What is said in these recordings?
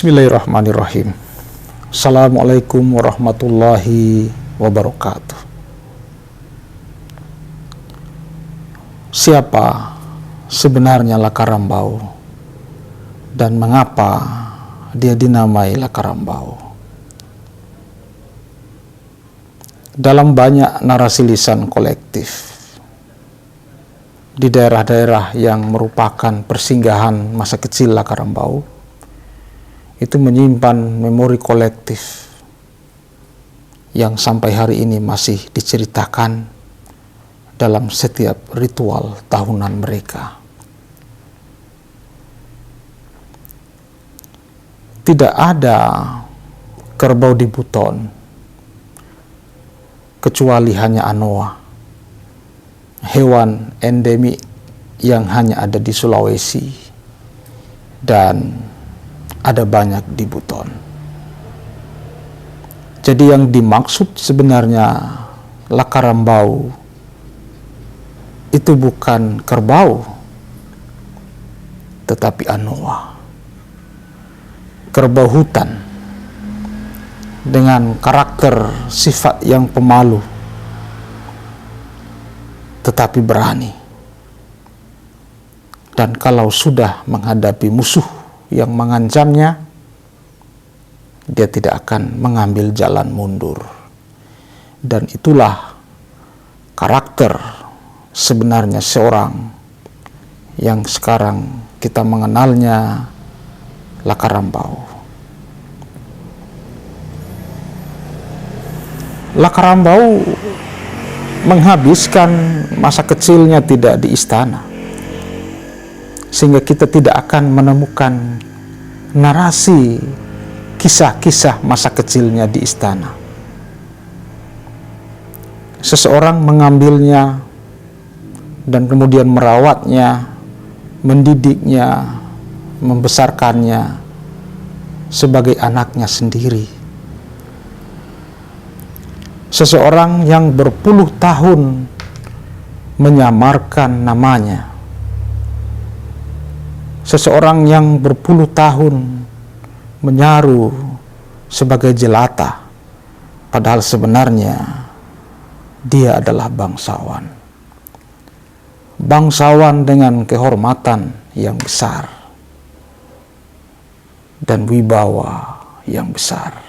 Bismillahirrahmanirrahim. Assalamualaikum warahmatullahi wabarakatuh. Siapa sebenarnya Lakarambau dan mengapa dia dinamai Lakarambau? Dalam banyak narasi lisan kolektif di daerah-daerah yang merupakan persinggahan masa kecil Lakarambau, itu menyimpan memori kolektif yang sampai hari ini masih diceritakan dalam setiap ritual tahunan mereka. Tidak ada kerbau di Buton kecuali hanya anoa, hewan endemik yang hanya ada di Sulawesi dan ada banyak di Buton. Jadi yang dimaksud sebenarnya Lakarambau itu bukan kerbau, tetapi anoa, kerbau hutan dengan karakter sifat yang pemalu tetapi berani, dan kalau sudah menghadapi musuh yang mengancamnya, dia tidak akan mengambil jalan mundur. Dan itulah karakter sebenarnya seorang yang sekarang kita mengenalnya Lakarambau. Lakarambau menghabiskan masa kecilnya tidak di istana, sehingga kita tidak akan menemukan narasi kisah-kisah masa kecilnya di istana. Seseorang mengambilnya dan kemudian merawatnya, mendidiknya, membesarkannya sebagai anaknya sendiri. Seseorang yang berpuluh tahun menyamarkan namanya. Seseorang yang berpuluh tahun menyaru sebagai jelata, padahal sebenarnya dia adalah bangsawan. Bangsawan dengan kehormatan yang besar dan wibawa yang besar.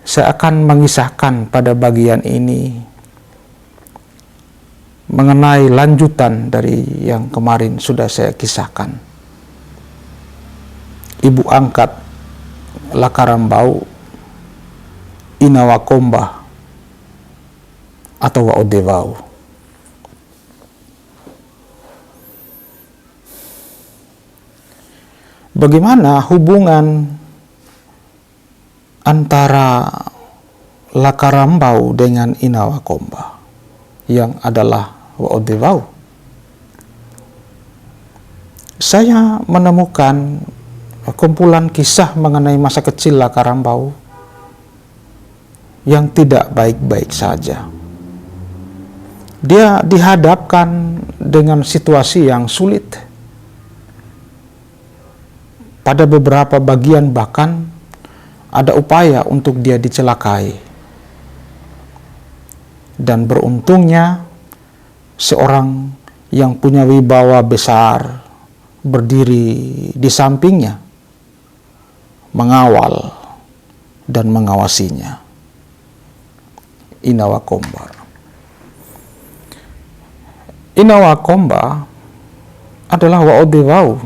Saya akan mengisahkan pada bagian ini mengenai lanjutan dari yang kemarin sudah saya kisahkan. Ibu angkat Lakarambau, Inawakomba atau Waodevau. Bagaimana hubungan antara Lakarambau dengan Inawakomba yang adalah Waodevau? Saya menemukan kumpulan kisah mengenai masa kecil Lakarambau yang tidak baik-baik saja. Dia dihadapkan dengan situasi yang sulit. Pada beberapa bagian bahkan ada upaya untuk dia dicelakai. Dan beruntungnya seorang yang punya wibawa besar berdiri di sampingnya, mengawal dan mengawasinya. Inawakomba. Inawakomba adalah Waodevau.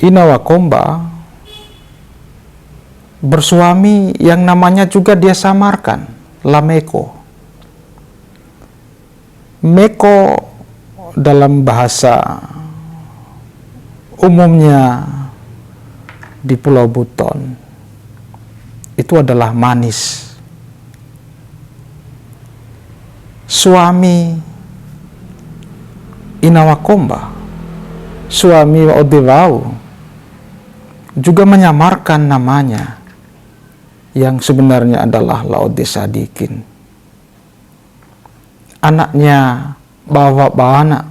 Inawakomba bersuami yang namanya juga dia samarkan, Lameko. Meko dalam bahasa umumnya di Pulau Buton itu adalah manis. Suami Inawakomba, suami Waodevau, juga menyamarkan namanya yang sebenarnya adalah Laode Sadikin. Anaknya Bawa Bana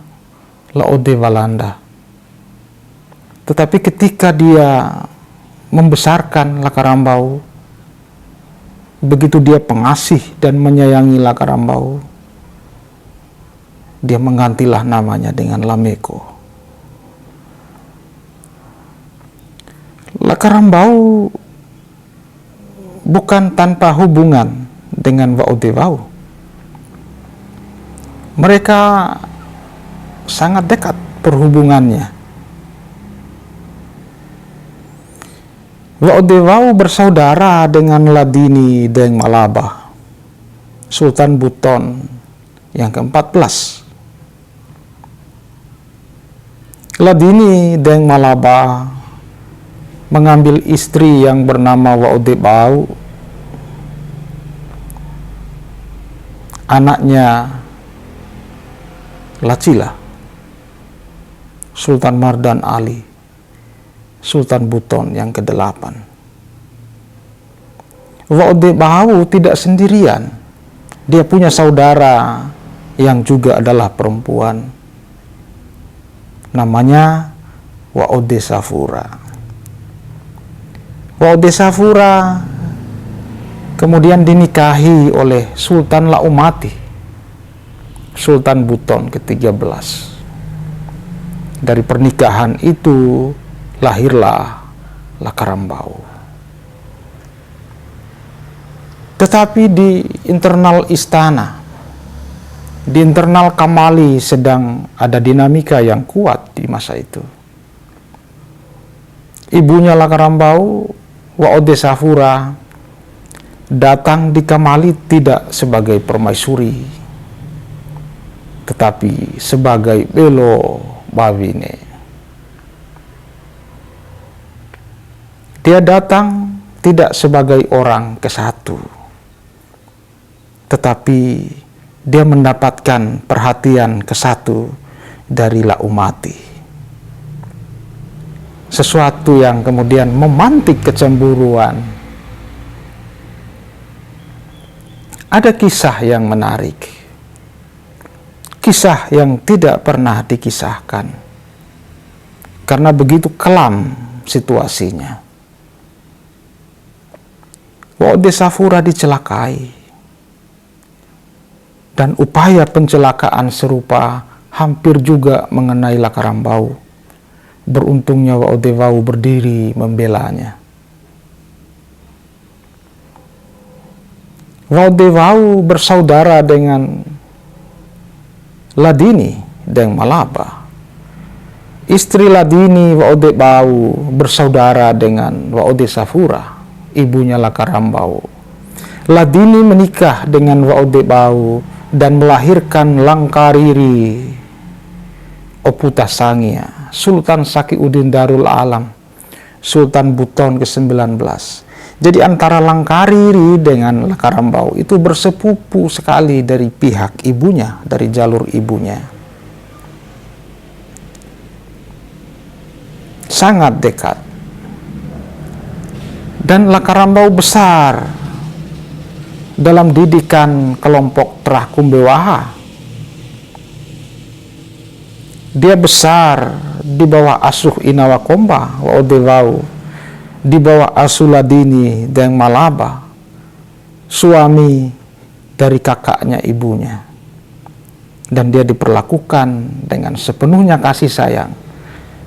Laode Walanda. Tetapi ketika dia membesarkan Lakarambau, begitu dia pengasih dan menyayangi Lakarambau, dia menggantilah namanya dengan Lameko. Lakarambau bukan tanpa hubungan dengan Waodewau. Mereka sangat dekat perhubungannya. Waodewau bersaudara dengan Ladini Deng Malaba, Sultan Buton yang ke-14. Ladini Deng Malaba mengambil istri yang bernama Waodewau, anaknya Lacila, Sultan Mardan Ali, Sultan Buton yang ke-8. Waodewau tidak sendirian. Dia punya saudara yang juga adalah perempuan. Namanya Waodesafura. Waodesafura kemudian dinikahi oleh Sultan Laumati, Sultan Buton ke-13. Dari pernikahan itu lahirlah Lakarambau. Tetapi di internal istana, di internal Kamali sedang ada dinamika yang kuat di masa itu. Ibunya Lakarambau, Waodesafura, datang di Kamali tidak sebagai permaisuri, tetapi sebagai belo bawine. Dia datang tidak sebagai orang kesatu, tetapi dia mendapatkan perhatian kesatu dari Laumati. Sesuatu yang kemudian memantik kecemburuan. Ada kisah yang menarik, kisah yang tidak pernah dikisahkan, karena begitu kelam situasinya. Waodesafura dicelakai, dan upaya pencelakaan serupa hampir juga mengenai Lakarambau. Beruntungnya Waodewau berdiri membelanya. Waodewau bersaudara dengan Ladini Deng Malaba. Istri Ladini Waodewau bersaudara dengan Waodesafura, ibunya Lakarambau. Ladini menikah dengan Waodewau dan melahirkan Langkariri Oputasangia, Sultan Sakiuddin Darul Alam, Sultan Buton ke-19. Jadi antara Langkariri dengan Lakarambau itu bersepupu sekali dari pihak ibunya, dari jalur ibunya. Sangat dekat. Dan Lakarambau besar dalam didikan kelompok Terah Kumbewaha. Dia besar di bawah asuh Inawakomba, Waodewau, di bawah asuh Ladini Deng Malaba, suami dari kakaknya ibunya. Dan dia diperlakukan dengan sepenuhnya kasih sayang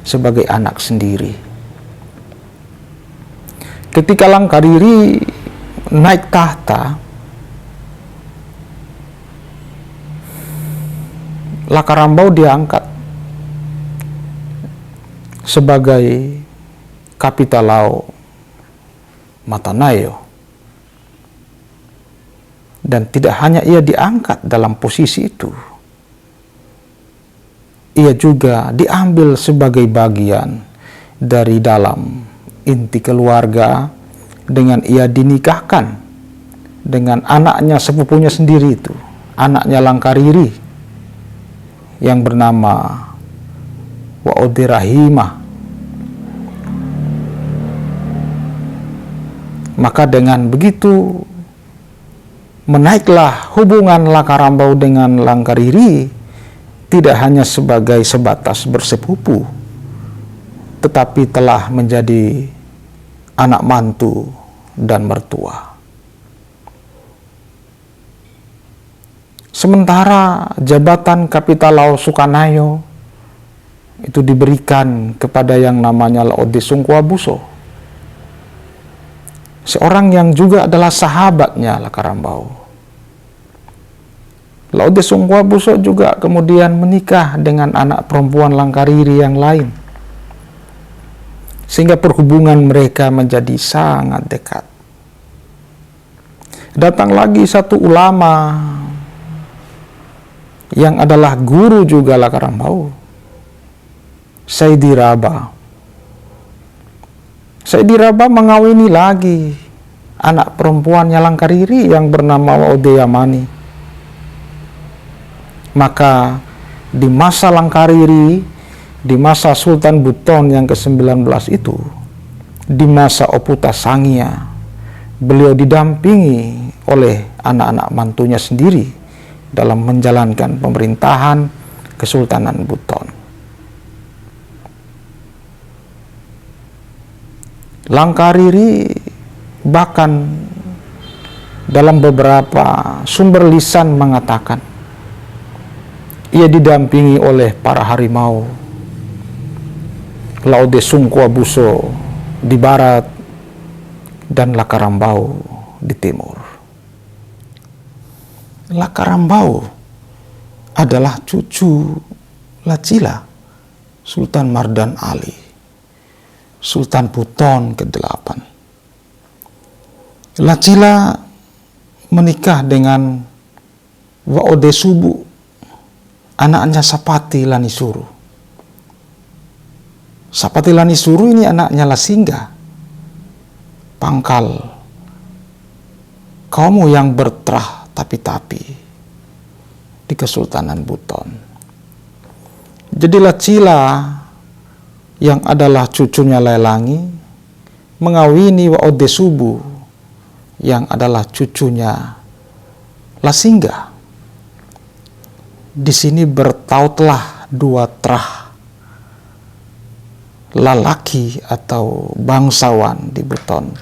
sebagai anak sendiri. Ketika Langkariri naik tahta, Lakarambau diangkat sebagai Kapitalau Matanayo. Dan tidak hanya ia diangkat dalam posisi itu, ia juga diambil sebagai bagian dari dalam inti keluarga dengan ia dinikahkan dengan anaknya sepupunya sendiri itu, anaknya Langkariri yang bernama Waoderahimah. Maka dengan begitu menaiklah hubungan Lakarambau dengan Langkariri, tidak hanya sebagai sebatas bersepupu, tetapi telah menjadi anak mantu dan mertua. Sementara jabatan Kapitao Sukanayo itu diberikan kepada yang namanya Laode Sungkuabuso, seorang yang juga adalah sahabatnya Lakarambau. Laode Sungkuabuso juga kemudian menikah dengan anak perempuan Langkariri yang lain, sehingga perhubungan mereka menjadi sangat dekat. Datang lagi satu ulama yang adalah guru juga Lakarambau, Saidi Raba. Saidi Raba mengawini lagi anak perempuannya Langkariri yang bernama Laode Yamani. Maka di masa Langkariri, di masa Sultan Buton yang ke-19 itu, di masa Oputa Sangya, beliau didampingi oleh anak-anak mantunya sendiri dalam menjalankan pemerintahan Kesultanan Buton. Langkariri bahkan dalam beberapa sumber lisan mengatakan ia didampingi oleh para harimau, Laode Sungkuabuso di barat dan Lakarambau di timur. Lakarambau adalah cucu Lacila, Sultan Mardan Ali, Sultan Buton ke-8. Lacila menikah dengan Waode Subu, anaknya Sapati Lanisuru. Sapati Lanisuru ini anaknya Lasingga, pangkal kaum yang berterah tapi-tapi di Kesultanan Buton. Jadi Lacila yang adalah cucunya Lelangi mengawini Waode Subu yang adalah cucunya Lasingga. Di sini bertautlah dua terah lalaki atau bangsawan di Buton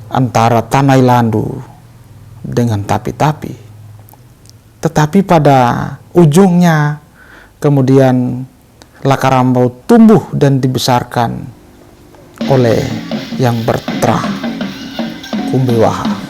antara Tanai Landu dengan Tapi-Tapi. Tetapi pada ujungnya kemudian Lakarambau tumbuh dan dibesarkan oleh yang berterah Kumbiwaha.